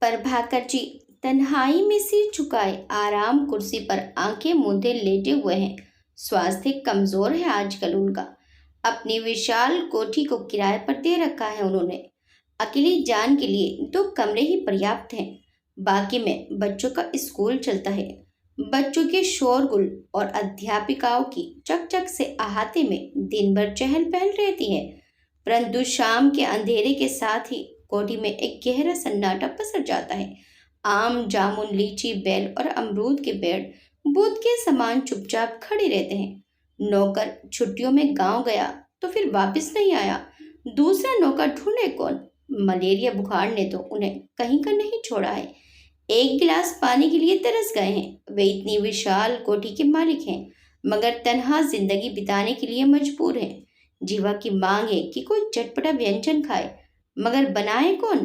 प्रभाकर जी तन्हाई में सिर झुकाए आराम कुर्सी पर आंखें मूंदे लेटे हुए हैं। स्वास्थ्य कमजोर है आजकल उनका। अपनी विशाल कोठी को किराए पर दे रखा है उन्होंने। अकेली जान के लिए दो कमरे ही पर्याप्त हैं। बाकी में बच्चों का स्कूल चलता है। बच्चों के शोरगुल और अध्यापिकाओं की चकचक से अहाते में दिन भर चहल पहल रहती है। परंतु शाम के अंधेरे के साथ ही कोठी में एक गहरा सन्नाटा पसर जाता है। आम, जामुन, लीची, बेल और अमरूद के पेड़ बूथ के समान चुपचाप खड़े रहते हैं। नौकर छुट्टियों में गांव गया तो फिर वापस नहीं आया। दूसरा नौकर ढूंढे कौन? मलेरिया बुखार ने तो उन्हें कहीं का नहीं छोड़ा है। एक गिलास पानी के लिए तरस गए हैं। वे इतनी विशाल कोठी के मालिक हैं, मगर तन्हा जिंदगी बिताने के लिए मजबूर हैं। जीवा की मांग है कि कोई चटपटा व्यंजन खाए, मगर बनाए कौन?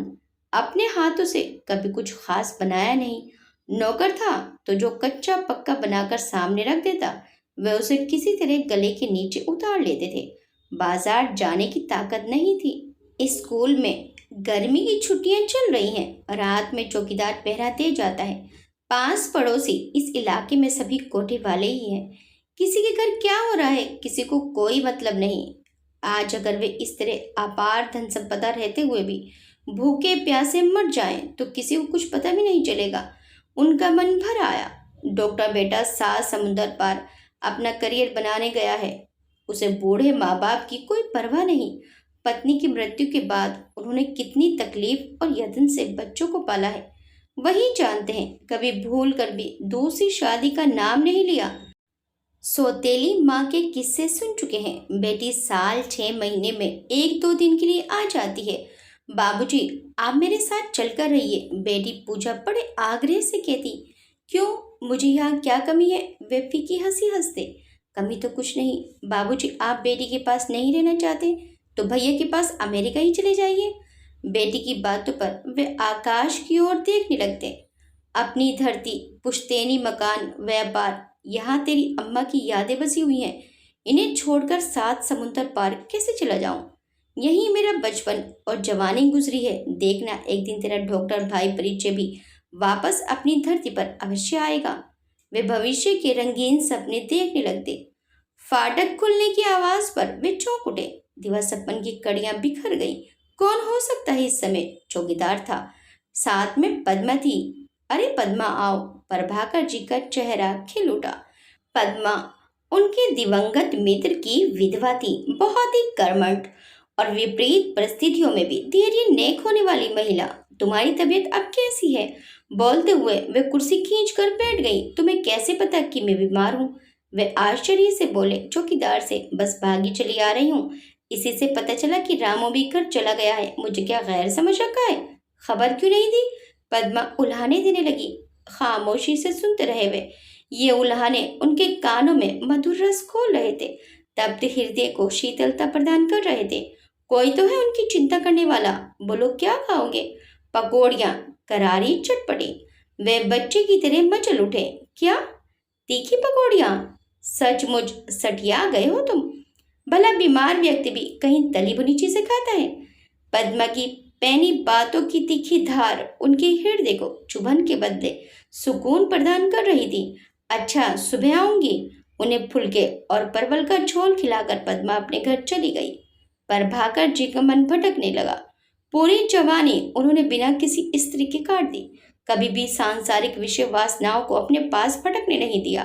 अपने हाथों से कभी कुछ खास बनाया नहीं। नौकर था तो जो कच्चा पक्का बनाकर सामने रख देता, वे उसे किसी तरह गले के नीचे उतार लेते थे। बाजार जाने की ताकत नहीं थी। स्कूल में गर्मी की छुट्टियां चल रही हैं। रात में चौकीदार पहरा दे जाता है। पास पड़ोसी इस इलाके में सभी कोठे वाले ही हैं। किसी के घर क्या हो रहा है किसी को कोई मतलब नहीं। आज अगर वे इस तरह अपार धन संपदा रहते हुए भी भूखे प्यासे मर जाएं तो किसी को कुछ पता भी नहीं चलेगा। उनका मन भर आया। डॉक्टर बेटा 7 समुंदर पार अपना करियर बनाने गया है। उसे बूढ़े माँ बाप की कोई परवाह नहीं। पत्नी की मृत्यु के बाद उन्होंने कितनी तकलीफ और यत्न से बच्चों को पाला है, वही जानते हैं। कभी भूल कर भी दूसरी शादी का नाम नहीं लिया। सौतेली माँ के किस्से सुन चुके हैं। बेटी साल 6 महीने में 1-2 दिन के लिए आ जाती है। बाबूजी, आप मेरे साथ चलकर रहिए, बेटी पूजा बड़े आग्रह से कहती। क्यों, मुझे यहाँ क्या कमी है? वे फीकी हंसी हंसते। कमी तो कुछ नहीं बाबूजी, आप बेटी के पास नहीं रहना चाहते तो भैया के पास अमेरिका ही चले जाइए। बेटी की बातों पर वे आकाश की ओर देखने लगते। अपनी धरती, पुश्तैनी मकान, व्यापार, यहाँ तेरी अम्मा की यादें बसी हुई हैं। इन्हें छोड़कर 7 समुंदर पार कैसे चला जाऊं? यही मेरा बचपन और जवानी गुजरी है। देखना, एक दिन तेरा डॉक्टर भाई परिचय भी वापस अपनी धरती पर अवश्य आएगा। वे भविष्य के रंगीन सपने देखने लगते। फाटक खुलने की आवाज पर वे चौंक उठे। दिवा सपन की कड़ियां बिखर गई। कौन हो सकता है इस समय? चौकीदार था, साथ में पद्मा थी। अरे पद्मा, आओ। प्रभाकर जी का चेहरा खिल उठा। पद्मा उनके दिवंगत मित्र की विधवा थी। बहुत ही कर्मठ और विपरीत परिस्थितियों में भी धैर्य नेक होने वाली महिला। तुम्हारी तबीयत अब कैसी है? बोलते हुए वे कुर्सी खींच कर बैठ गई। तुम्हें कैसे पता कि मैं बीमार हूँ? वे आश्चर्य से बोले। चौकीदार से बस भागी चली आ रही हूँ। इसी से पता चला कि रामू भी घर चला गया है। मुझे क्या गैर समझ रखा है? खबर क्यों नहीं दी? पद्मा उल्हाने देने लगी। खामोशी से सुनते रहे वे। ये उल्हाने उनके कानों में मधुर रस घोल रहे थे, तप्त हृदय को शीतलता प्रदान कर रहे थे। कोई तो है उनकी चिंता करने वाला। बोलो, क्या खाओगे? पकौड़ियाँ, करारी, चटपटी। वे बच्चे की तरह मचल उठे। क्या तीखी पकौड़ियाँ? सचमुच सटिया गए हो तुम। भला बीमार व्यक्ति भी कहीं तली भुनी चीजें खाता है? पद्मा की पैनी बातों की तीखी धार उनके हृदय को चुभन के बदले सुकून प्रदान कर रही थी। अच्छा, सुबह आऊंगी। उन्हें फुलके और परवल का झोल खिलाकर पद्मा अपने घर चली गई। प्रभाकर जी का मन भटकने लगा। पूरी जवानी उन्होंने बिना किसी स्त्री के काट दी। कभी भी सांसारिक विषय वासनाओं को अपने पास भटकने नहीं दिया।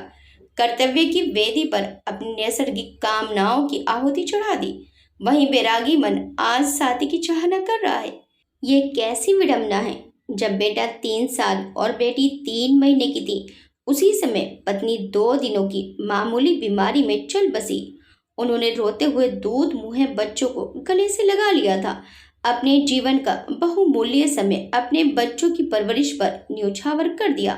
कर्तव्य की वेदी पर अपनी नैसर्गिक कामनाओं की आहुति चढ़ा दी। वहीं बैरागी मन आज साथी की चाहना कर रहा है। ये कैसी विडंबना है! जब बेटा 3 साल और बेटी 3 महीने की थी, उसी समय पत्नी 2 दिनों की मामूली बीमारी में चल बसी। उन्होंने रोते हुए दूध मुँहे बच्चों को गले से लगा लिया था। अपने जीवन का बहुमूल्य समय अपने बच्चों की परवरिश पर न्यौछावर कर दिया।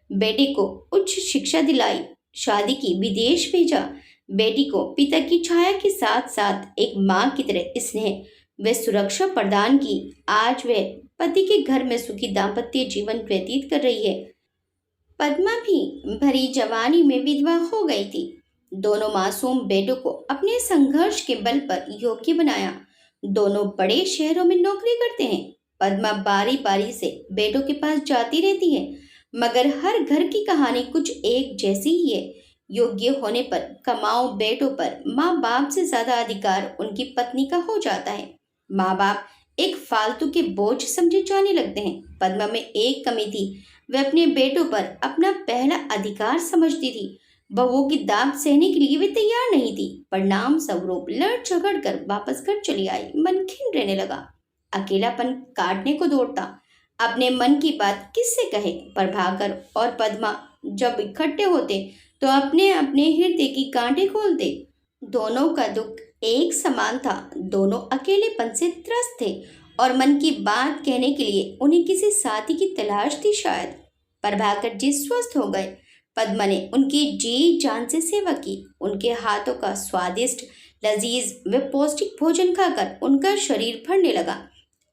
बेटी को उच्च शिक्षा दिलाई, शादी की, विदेश भेजा। बेटी को पिता की छाया के साथ साथ एक माँ की तरह स्नेह व सुरक्षा प्रदान की। आज वह पति के घर में सुखी दाम्पत्य जीवन व्यतीत कर रही है। पद्मा भी भरी जवानी में विधवा हो गई थी। दोनों मासूम बेटों को अपने संघर्ष के बल पर योग्य बनाया। दोनों बड़े शहरों में नौकरी करते हैं। पद्मा बारी बारी से बेटों के पास जाती रहती है, मगर हर घर की कहानी कुछ एक जैसी ही है। योग्य होने पर, कमाओ बेटों पर माँ बाप से ज्यादा अधिकार उनकी पत्नी का हो जाता है। माँ बाप एक फालतू के बोझ समझे जाने लगते हैं। पद्मा में एक कमी थी, वह अपने बेटों पर अपना पहला अधिकार समझती थी। बहुओं की दाब सहने के लिए वे तैयार नहीं थी। परिणाम स्वरूप लड़ झगड़ कर वापस घर चली आई। मन खिन रहने लगा, अकेलापन काटने को दौड़ता। अपने मन की बात किससे कहे? प्रभाकर और पद्मा जब इकट्ठे होते तो अपने अपने हृदय की गांठें खोलते। दोनों का दुख एक समान था, दोनों अकेलेपन से त्रस्त थे और मन की बात कहने के लिए उन्हें किसी साथी की तलाश थी शायद। प्रभाकर जी स्वस्थ हो गए। पद्मा ने उनकी जी जान से सेवा की। उनके हाथों का स्वादिष्ट, लजीज व पौष्टिक भोजन खाकर उनका शरीर भरने लगा।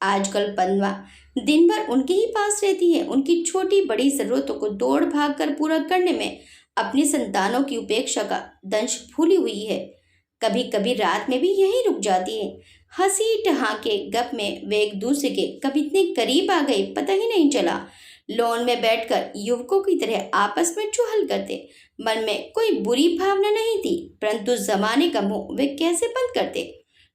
आजकल पद्मा दिन भर उनके ही पास रहती है। उनकी छोटी बड़ी जरूरतों को दौड़ भाग कर पूरा करने में अपनी संतानों की उपेक्षा का दंश भूली हुई है। कभी कभी रात में भी यहीं रुक जाती है। हंसी ठहाके गप में वे एक दूसरे के कभी इतने करीब आ गए पता ही नहीं चला। लॉन में बैठकर युवकों की तरह आपस में चुहल करते। मन में कोई बुरी भावना नहीं थी, परंतु जमाने का मुंह वे कैसे बंद करते।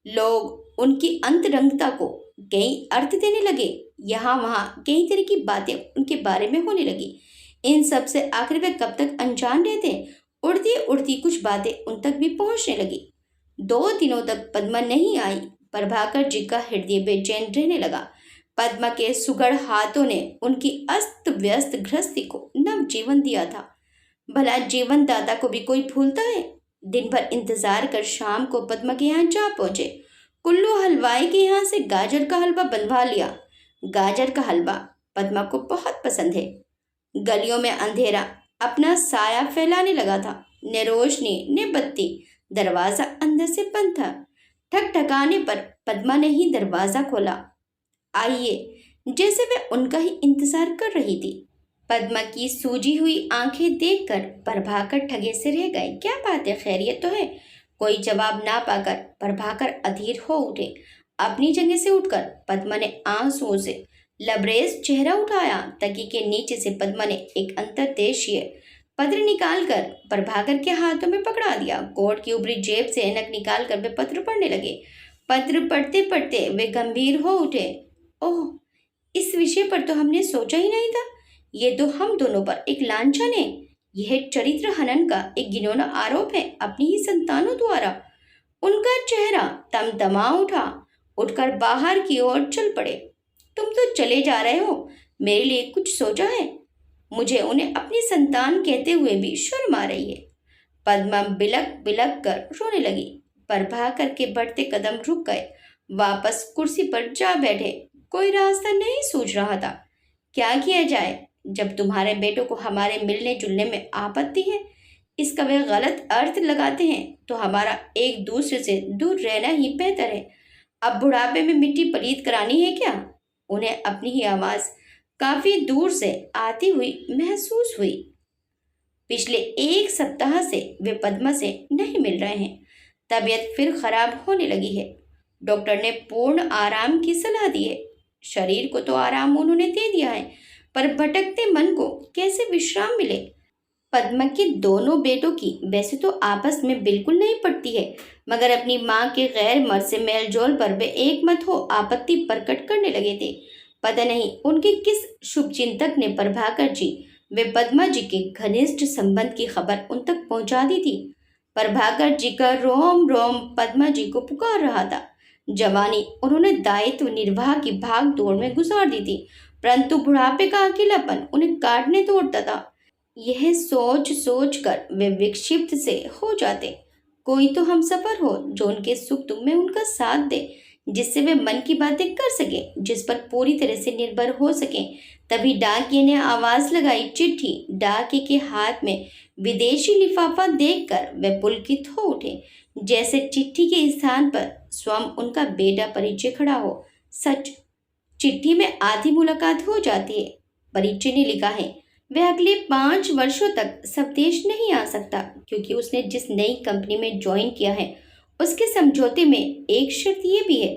लोग उनकी अंतरंगता को कई अर्थ देने लगे। यहाँ वहाँ कई तरह की बातें उनके बारे में होने लगी। इन सब से आखिर वे कब तक अनजान रहते? उड़ती उड़ती कुछ बातें उन तक भी पहुंचने लगी। 2 दिनों तक पद्मा नहीं आई। प्रभाकर जी का हृदय बेचैन रहने लगा। पद्मा के सुघड़ हाथों ने उनकी अस्त व्यस्त गृहस्थी को नव जीवन दिया था। भला जीवन दाता को भी कोई भूलता है? दिन भर इंतजार कर शाम को पद्मा के यहाँ जा पहुंचे। कुल्लू हलवाई के यहाँ से गाजर का हलवा बनवा लिया। गाजर का हलवा पद्मा को बहुत पसंद है। गलियों में अंधेरा अपना साया फैलाने लगा था। न रोशनी न बत्ती। दरवाजा अंदर से बंद था। ठकठकाने पर पद्मा ने ही दरवाजा खोला। आइए, जैसे वे उनका ही इंतजार कर रही थी। पद्मा की सूजी हुई आंखें देखकर प्रभाकर ठगे से रह गए। क्या बात है, खैरियत तो है? कोई जवाब ना पाकर प्रभाकर अधीर हो उठे। अपनी जगह से उठकर पद्मा ने आंसुओं से लबरेज चेहरा उठाया। तकी के नीचे से पद्मा ने एक अंतर्देशीय पत्र निकालकर प्रभाकर के हाथों में पकड़ा दिया। कोट की ऊपरी जेब से ऐनक निकालकर वे पत्र पढ़ने लगे। पत्र पढ़ते पढ़ते वे गंभीर हो उठे। ओह, इस विषय पर तो हमने सोचा ही नहीं था। ये तो हम दोनों पर एक लांछन है। यह चरित्र हनन का एक घिनौना आरोप है अपनी ही संतानों द्वारा। उनका चेहरा तमतमा उठा। उठकर बाहर की ओर चल पड़े। तुम तो चले जा रहे हो, मेरे लिए कुछ सोचा है? मुझे उन्हें अपनी संतान कहते हुए भी शर्म आ रही है। पद्मा बिलक बिलक कर रोने लगी। प्रभाकर के बढ़ते कदम रुक गए। वापस कुर्सी पर जा बैठे। कोई रास्ता नहीं सूझ रहा था। क्या किया जाए? जब तुम्हारे बेटों को हमारे मिलने जुलने में आपत्ति है, इसका वे गलत अर्थ लगाते हैं, तो हमारा एक दूसरे से दूर रहना ही बेहतर है। अब बुढ़ापे में मिट्टी पलीत करानी है क्या? उन्हें अपनी ही आवाज काफी दूर से आती हुई महसूस हुई। पिछले 1 सप्ताह से वे पद्मा से नहीं मिल रहे हैं। तबीयत फिर खराब होने लगी है। डॉक्टर ने पूर्ण आराम की सलाह दी है। शरीर को तो आराम उन्होंने दे दिया है, पर भटकते मन को कैसे विश्राम मिले? पद्मा के दोनों बेटों की वैसे तो आपस में बिल्कुल नहीं पड़ती है, मगर अपनी माँ के गैर मर्द से मेलजोल पर वे एक मत हो आपत्ति प्रकट करने लगे थे। पता नहीं उनके किस शुभचिंतक ने प्रभाकर जी वे पद्मा जी के घनिष्ठ संबंध की खबर उन तक पहुंचा दी थी। प्रभाकर जी का रोम रोम पद्मा जी को पुकार रहा था। जवानी उन्होंने दायित्व निर्वाह की भाग दौड़ में गुजार दी थी, परंतु बुढ़ापे का अकेलापन उन्हें काटने दौड़ता था। यह सोच सोच कर वे विक्षिप्त से हो जाते। कोई तो हम सफर हो जो उनके सुख दुख में उनका साथ दे, जिससे वे मन की बातें कर सके, जिस पर पूरी तरह से निर्भर हो सके। तभी डाकिये ने आवाज लगाई, चिट्ठी। डाकिये के हाथ में विदेशी लिफाफा देखकर वे पुलकित हो उठे, जैसे चिट्ठी के स्थान पर स्वयं उनका बेटा परिचय खड़ा हो। सच, चिट्ठी में आधी मुलाकात हो जाती है। परिचय ने लिखा है, वह अगले 5 वर्षों तक स्वदेश नहीं आ सकता, क्योंकि उसने जिस नई कंपनी में ज्वाइन किया है उसके समझौते में एक शर्त यह भी है,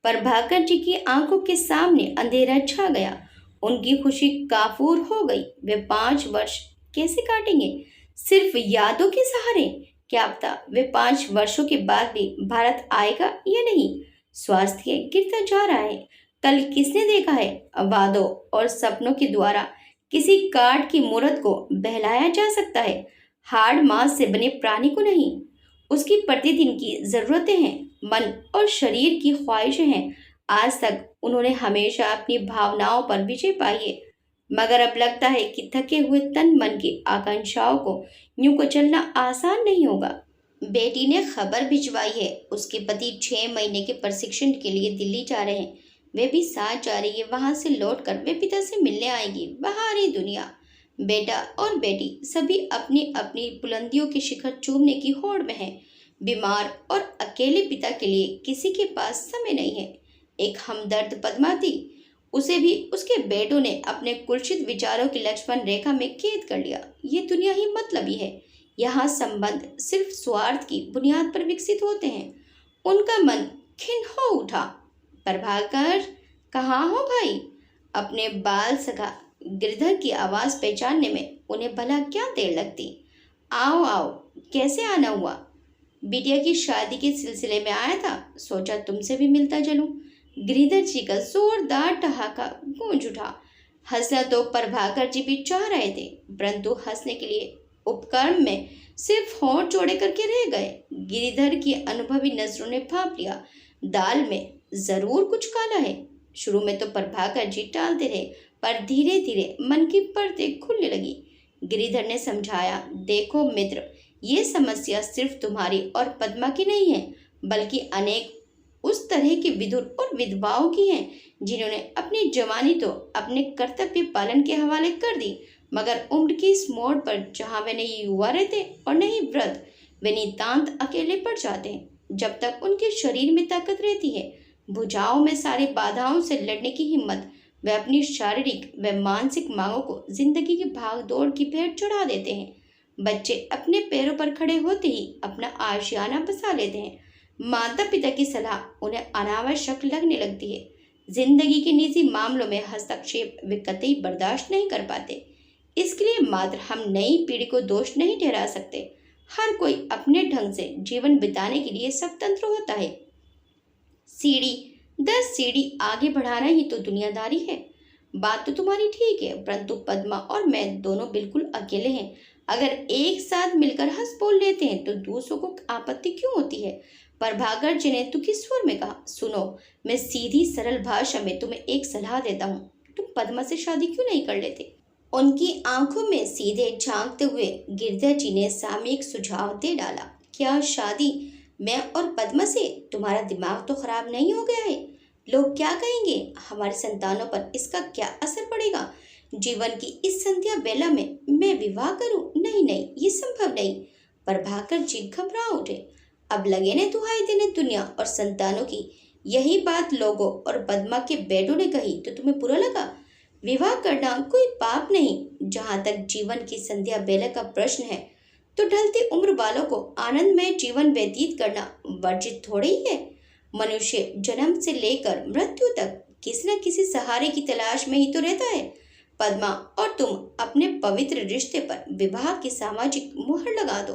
प्रभाकर जी की आंखों के सामने अंधेरा छा गया। उनकी खुशी काफूर हो गई। वे 5 वर्ष कैसे काटेंगे? सिर्फ यादों के सहारे? क्या पता वे 5 वर्षों के बाद भी भारत आएगा या नहीं। स्वास्थ्य गिरता जा रहा है। कल किसने देखा है वादों और सपनों के द्वारा किसी काठ की मूर्त को बहलाया जा सकता है, हाड़ मांस से बने प्राणी को नहीं। उसकी प्रतिदिन की जरूरतें हैं, मन और शरीर की ख्वाहिशें हैं। आज तक उन्होंने हमेशा अपनी भावनाओं पर विजय पाई है, मगर अब लगता है कि थके हुए तन मन की आकांक्षाओं को यूं को चलना आसान नहीं होगा। बेटी ने खबर भिजवाई है, उसके पति 6 महीने के प्रशिक्षण के लिए दिल्ली जा रहे हैं। वे भी साथ जा रही है। वहां से लौटकर वे पिता से मिलने आएगी। बाहरी दुनिया, बेटा और बेटी सभी अपनी अपनी बुलंदियों के शिखर चूमने की होड़ में हैं। बीमार और अकेले पिता के लिए किसी के पास समय नहीं है। एक हमदर्द पद्मा थी, उसे भी उसके बेटों ने अपने कुलसित विचारों की लक्ष्मण रेखा में कैद कर लिया। ये दुनिया ही मतलबी है। यहाँ संबंध सिर्फ स्वार्थ की बुनियाद पर विकसित होते हैं। उनका मन खिन्न हो उठा। प्रभाकर, कहाँ हो भाई? अपने बाल सखा गिरधर की आवाज पहचानने में उन्हें भला क्या देर लगती। आओ आओ, कैसे आना हुआ? बिटिया की शादी के सिलसिले में आया था, सोचा तुमसे भी मिलता चलूं। गिरिधर जी का जोरदार ठहाका गूंज उठा। हंसना तो प्रभाकर जी भी चाह रहे थे, परंतु हंसने के लिए उपक्रम में सिर्फ होंठ जोड़े करके रह गए। गिरिधर की अनुभवी नजरों ने भांप लिया, दाल में जरूर कुछ काला है। शुरू में तो प्रभाकर जी टालते रहे, पर धीरे धीरे मन की परतें खुलने लगी। गिरिधर ने समझाया, देखो मित्र, ये समस्या सिर्फ तुम्हारी और पद्मा की नहीं है, बल्कि अनेक उस तरह के विदुर और विधवाओं की हैं, जिन्होंने अपनी जवानी तो अपने कर्तव्य पालन के हवाले कर दी, मगर उम्र की इस मोड़ पर जहाँ वे नहीं युवा रहते और नहीं वृद्ध, वे नितांत अकेले पड़ जाते हैं। जब तक उनके शरीर में ताकत रहती है, भुजाओं में सारी बाधाओं से लड़ने की हिम्मत, वे अपनी शारीरिक व मानसिक मांगों को जिंदगी की भाग दौड़ की भेंट चढ़ा देते हैं। बच्चे अपने पैरों पर खड़े होते ही अपना आशियाना बसा लेते हैं। माता पिता की सलाह उन्हें अनावश्यक लगने लगती है। जिंदगी के निजी मामलों में हस्तक्षेप वे कतई बर्दाश्त नहीं कर पाते। इसके लिए मात्र हम नई पीढ़ी को दोष नहीं ठहरा सकते। हर कोई अपने ढंग से जीवन बिताने के लिए स्वतंत्र होता है। सीढ़ी 10 सीढ़ी आगे बढ़ाना ही तो दुनियादारी है। बात तो तुम्हारी ठीक है, परंतु पद्मा और मैं दोनों बिल्कुल अकेले हैं। अगर एक साथ मिलकर हंस बोल लेते हैं तो दूसरों को आपत्ति क्यों होती है? प्रभाकर जी ने दुखी स्वर में कहा, सुनो, मैं सीधी सरल भाषा में तुम्हें एक सलाह देता हूँ। तुम पद्मा से शादी क्यों नहीं कर लेते? उनकी आंखों में सीधे झांकते हुए गिरधर जी ने सामयिक सुझाव दे डाला। क्या शादी मैं और पद्मा से? तुम्हारा दिमाग तो खराब नहीं हो गया है? लोग क्या कहेंगे? हमारी संतानों पर इसका क्या असर पड़ेगा? जीवन की इस संध्या बेला में मैं विवाह करूं? नहीं नहीं, ये संभव नहीं। प्रभाकर जी घबरा उठे। अब लगे ने दुहाई देने दुनिया और संतानों की। यही बात लोगों और पद्मा के बेटों ने कही तो तुम्हें बुरा लगा? विवाह करना कोई पाप नहीं। जहाँ तक जीवन की संध्या बेला का प्रश्न है, तो ढलती उम्र वालों को आनंदमय जीवन व्यतीत करना वर्जित थोड़ी ही है। मनुष्य जन्म से लेकर मृत्यु तक किसी न किसी सहारे की तलाश में ही तो रहता है। पद्मा और तुम अपने पवित्र रिश्ते पर विवाह की सामाजिक मुहर लगा दो।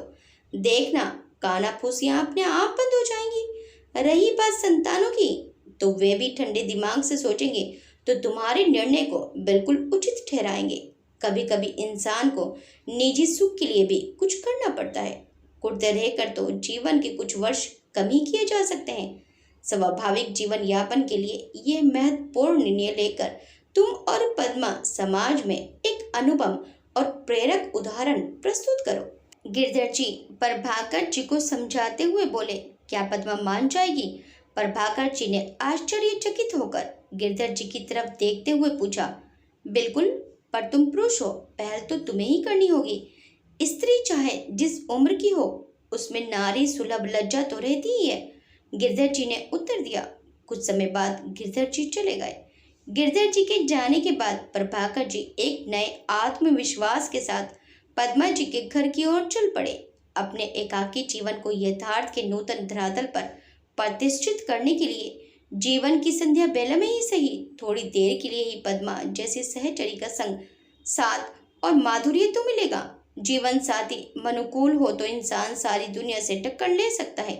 देखना, कानाफूसियां अपने आप बंद हो जाएंगी। रही बात संतानों की, तो वे भी ठंडे दिमाग से सोचेंगे तो तुम्हारे निर्णय को बिल्कुल उचित ठहराएंगे। कभी कभी इंसान को निजी सुख के लिए भी कुछ करना पड़ता है। कुटते रहकर तो जीवन के कुछ वर्ष कम ही किए जा सकते हैं। स्वाभाविक जीवन यापन के लिए यह महत्वपूर्ण निर्णय लेकर तुम और पद्मा समाज में एक अनुपम और प्रेरक उदाहरण प्रस्तुत करो। गिरधर जी प्रभाकर जी को समझाते हुए बोले, क्या पद्मा मान जाएगी? प्रभाकर जी ने आश्चर्यचकित होकर गिरधर जी की तरफ देखते हुए पूछा, बिल्कुल, पर तुम पुरुष हो, पहल तो तुम्हें ही करनी होगी। स्त्री चाहे जिस उम्र की हो, उसमें नारी सुलभ लज्जा तो रहती ही है। गिरधर जी ने उत्तर दिया। कुछ समय बाद गिरधर जी चले गए। गिरधर जी के जाने के बाद प्रभाकर जी एक नए आत्मविश्वास के साथ पद्मा जी के घर की ओर चल पड़े। अपने एकाकी जीवन को यथार्थ के नूतन धरातल पर प्रतिष्ठित करने के लिए जीवन की संध्या बेला में ही सही, थोड़ी देर के लिए ही पद्मा जैसे सहचरी का संग, साथ और माधुर्य तो मिलेगा। जीवन साथी अनुकूल हो तो इंसान सारी दुनिया से टक्कर ले सकता है।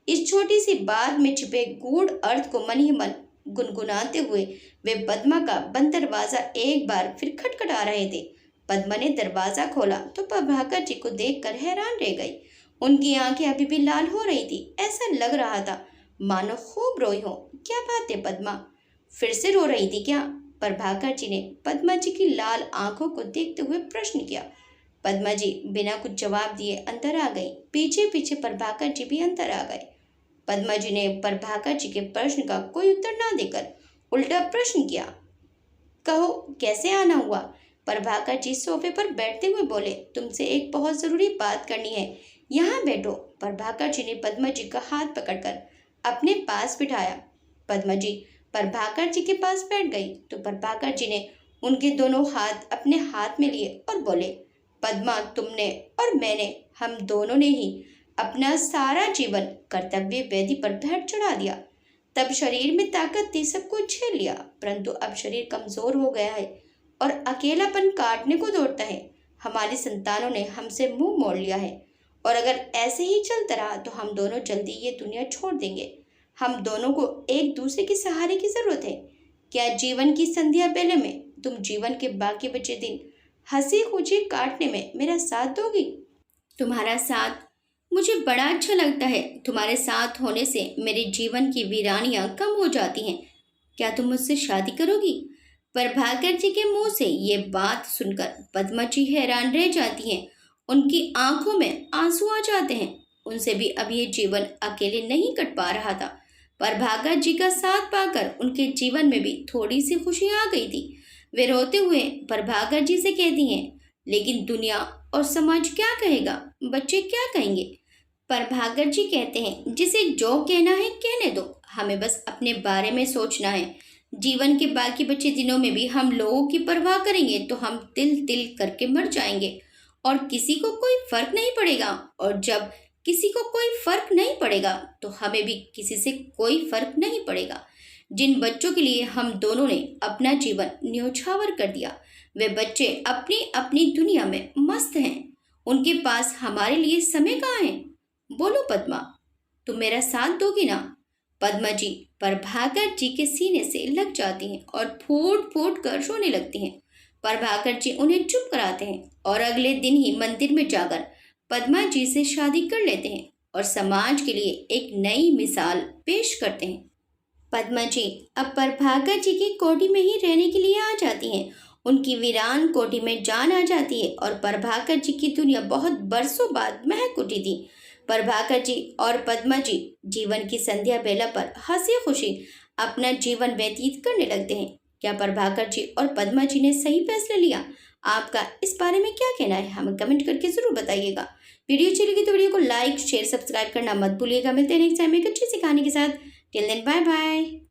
इस छोटी सी बात में छिपे गूढ़ अर्थ को मन ही मन गुनगुनाते हुए वे पद्मा का बंद दरवाजा एक बार फिर खटखटा रहे थे। पद्मा ने दरवाजा खोला तो प्रभाकर जी को देखकर हैरान रह गई। उनकी आंखें अभी भी लाल हो रही थी। ऐसा लग रहा था मानो खूब रोई हो। क्या बात है पद्मा, फिर से रो रही थी क्या? प्रभाकर जी ने पद्मा जी की लाल आंखों को देखते हुए प्रश्न किया। पद्मा जी बिना कुछ जवाब दिए अंदर आ गई। पीछे पीछे प्रभाकर जी भी अंदर आ गए। पद्मा जी ने प्रभाकर जी के प्रश्न का कोई उत्तर न देकर उल्टा प्रश्न किया, कहो कैसे आना हुआ? प्रभाकर जी सोफे पर बैठते हुए बोले, तुमसे एक बहुत जरूरी बात करनी है, यहाँ बैठो। प्रभाकर जी ने पद्मा जी का हाथ पकड़कर अपने पास बिठाया। पद्मा जी प्रभाकर जी के पास बैठ गई तो प्रभाकर जी ने उनके दोनों हाथ अपने हाथ में लिए और बोले, पद्मा तुमने और मैंने, हम दोनों ने ही अपना सारा जीवन कर्तव्य वेदी पर भेंट चढ़ा दिया। तब शरीर में ताकत थी, सब कुछ झेल लिया, परंतु अब शरीर कमजोर हो गया है और अकेलापन काटने को दौड़ता है। हमारी संतानों ने हमसे मुंह मोड़ लिया है और अगर ऐसे ही चलता रहा तो हम दोनों जल्दी ये दुनिया छोड़ देंगे। हम दोनों को एक दूसरे के सहारे की जरूरत है। क्या जीवन की संध्या बेले में तुम जीवन के बाकी बचे दिन हंसी खुशी काटने में मेरा साथ दोगी? तुम्हारा साथ मुझे बड़ा अच्छा लगता है। तुम्हारे साथ होने से मेरे जीवन की वीरानियां कम हो जाती हैं। क्या तुम मुझसे शादी करोगी? प्रभाकर जी के मुंह से ये बात सुनकर पद्मा जी हैरान रह जाती हैं। उनकी आंखों में आंसू आ जाते हैं। उनसे भी अब ये जीवन अकेले नहीं कट पा रहा था। प्रभाकर जी का साथ पाकर उनके जीवन में भी थोड़ी सी खुशी आ गई थी। वे रोते हुए प्रभाकर जी से कहती हैं, लेकिन दुनिया और समाज क्या कहेगा, बच्चे क्या कहेंगे? प्रभाकर जी कहते हैं, जिसे जो कहना है कहने दो, हमें बस अपने बारे में सोचना है। जीवन के बाकी बचे दिनों में भी हम लोगों की परवाह करेंगे तो हम तिल तिल करके मर जाएंगे और किसी को कोई फर्क नहीं पड़ेगा। और जब किसी को कोई फर्क नहीं पड़ेगा तो हमें भी किसी से कोई फर्क नहीं पड़ेगा। जिन बच्चों के लिए हम दोनों ने अपना जीवन न्योछावर कर दिया, वे बच्चे अपनी अपनी दुनिया में मस्त हैं। उनके पास हमारे लिए समय कहाँ है? बोलो पद्मा, तुम मेरा साथ दोगी ना? पद्मा जी प्रभाकर जी के सीने से लग जाती हैं और फूट फूट कर रोने लगती हैं। प्रभाकर जी उन्हें चुप कराते हैं और अगले दिन ही मंदिर में जाकर पद्मा जी से शादी कर लेते हैं और समाज के लिए एक नई मिसाल पेश करते हैं। पद्मा जी अब प्रभाकर जी की कोठी में ही रहने के लिए आ जाती हैं। उनकी वीरान कोठी में जान आ जाती है और प्रभाकर जी की दुनिया बहुत बरसों बाद महक उठी थी। प्रभाकर जी और पद्मा जी जीवन की संध्या बेला पर हंसी खुशी अपना जीवन व्यतीत करने लगते हैं। क्या प्रभाकर जी और पद्मा जी ने सही फैसला लिया? आपका इस बारे में क्या कहना है, हमें कमेंट करके जरूर बताइएगा। वीडियो अच्छी लगी तो वीडियो को लाइक शेयर सब्सक्राइब करना मत भूलिएगा। मिलते हैं नेक्स्ट टाइम एक अच्छी सी कहानी के साथ। Till then bye bye.